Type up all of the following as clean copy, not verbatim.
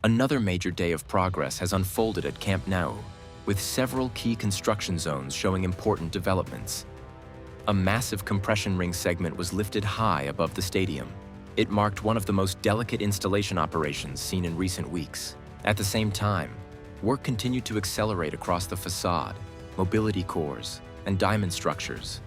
Another major day of progress has unfolded at Camp Nou, with several key construction zones showing important developments. A massive compression ring segment was lifted high above the stadium. It marked one of the most delicate installation operations seen in recent weeks. At the same time, work continued to accelerate across the facade, mobility cores, and diamond structures,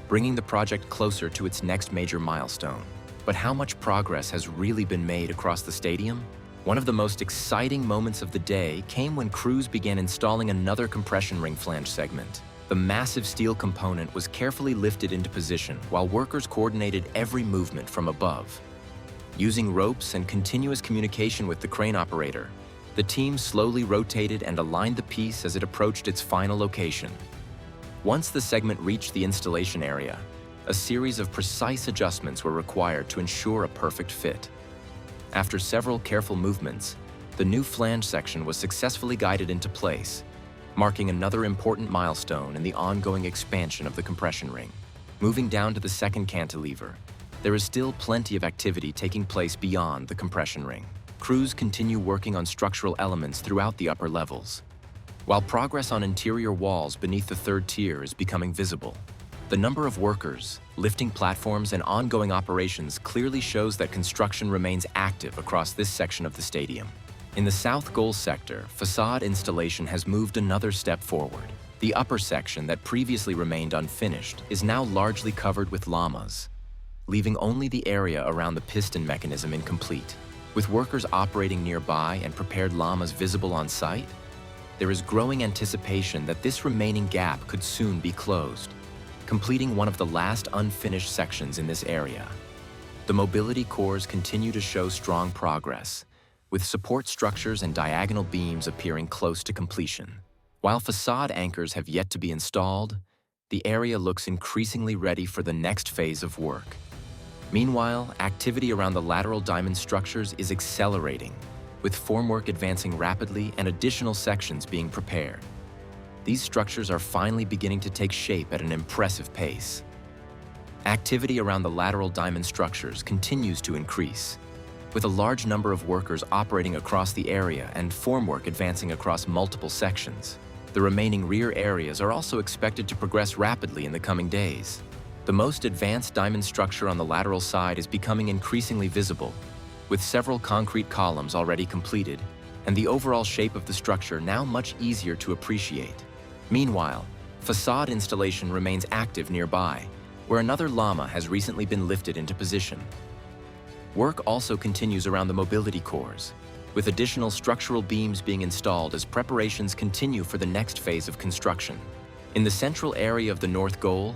bringing the project closer to its next major milestone. But how much progress has really been made across the stadium? One of the most exciting moments of the day came when crews began installing another compression ring flange segment. The massive steel component was carefully lifted into position while workers coordinated every movement from above. Using ropes and continuous communication with the crane operator, the team slowly rotated and aligned the piece as it approached its final location. Once the segment reached the installation area, a series of precise adjustments were required to ensure a perfect fit. After several careful movements, the new flange section was successfully guided into place, marking another important milestone in the ongoing expansion of the compression ring. Moving down to the second cantilever, there is still plenty of activity taking place beyond the compression ring. Crews continue working on structural elements throughout the upper levels, while progress on interior walls beneath the third tier is becoming visible. The number of workers, lifting platforms, and ongoing operations clearly shows that construction remains active across this section of the stadium. In the south goal sector, facade installation has moved another step forward. The upper section that previously remained unfinished is now largely covered with lamas, leaving only the area around the piston mechanism incomplete. With workers operating nearby and prepared lamas visible on site, there is growing anticipation that this remaining gap could soon be closed, completing one of the last unfinished sections in this area. The mobility cores continue to show strong progress, with support structures and diagonal beams appearing close to completion. While facade anchors have yet to be installed, the area looks increasingly ready for the next phase of work. Meanwhile, activity around the lateral diamond structures is accelerating, with formwork advancing rapidly and additional sections being prepared. These structures are finally beginning to take shape at an impressive pace. Activity around the lateral diamond structures continues to increase, with a large number of workers operating across the area and formwork advancing across multiple sections. The remaining rear areas are also expected to progress rapidly in the coming days. The most advanced diamond structure on the lateral side is becoming increasingly visible, with several concrete columns already completed, and the overall shape of the structure now much easier to appreciate. Meanwhile, facade installation remains active nearby, where another lama has recently been lifted into position. Work also continues around the mobility cores, with additional structural beams being installed as preparations continue for the next phase of construction. In the central area of the north goal,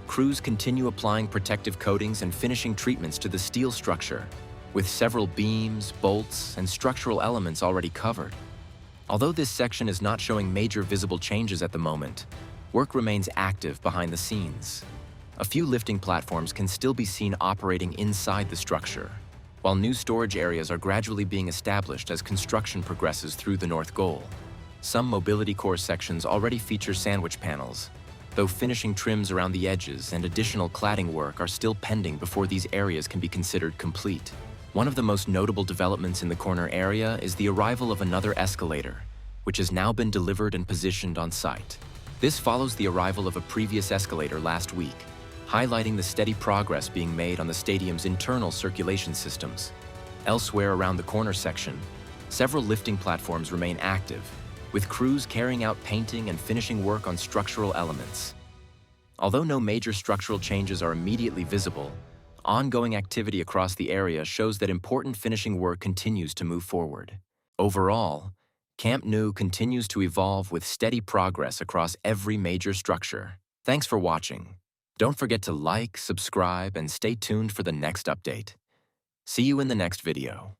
crews continue applying protective coatings and finishing treatments to the steel structure, with several beams, bolts, and structural elements already covered. Although this section is not showing major visible changes at the moment, work remains active behind the scenes. A few lifting platforms can still be seen operating inside the structure, while new storage areas are gradually being established as construction progresses through the north goal. Some mobility core sections already feature sandwich panels, though finishing trims around the edges and additional cladding work are still pending before these areas can be considered complete. One of the most notable developments in the corner area is the arrival of another escalator, which has now been delivered and positioned on site. This follows the arrival of a previous escalator last week, highlighting the steady progress being made on the stadium's internal circulation systems. Elsewhere around the corner section, several lifting platforms remain active, with crews carrying out painting and finishing work on structural elements. Although no major structural changes are immediately visible, ongoing activity across the area shows that important finishing work continues to move forward. Overall, Camp Nou continues to evolve with steady progress across every major structure. Thanks for watching. Don't forget to like, subscribe, and stay tuned for the next update. See you in the next video.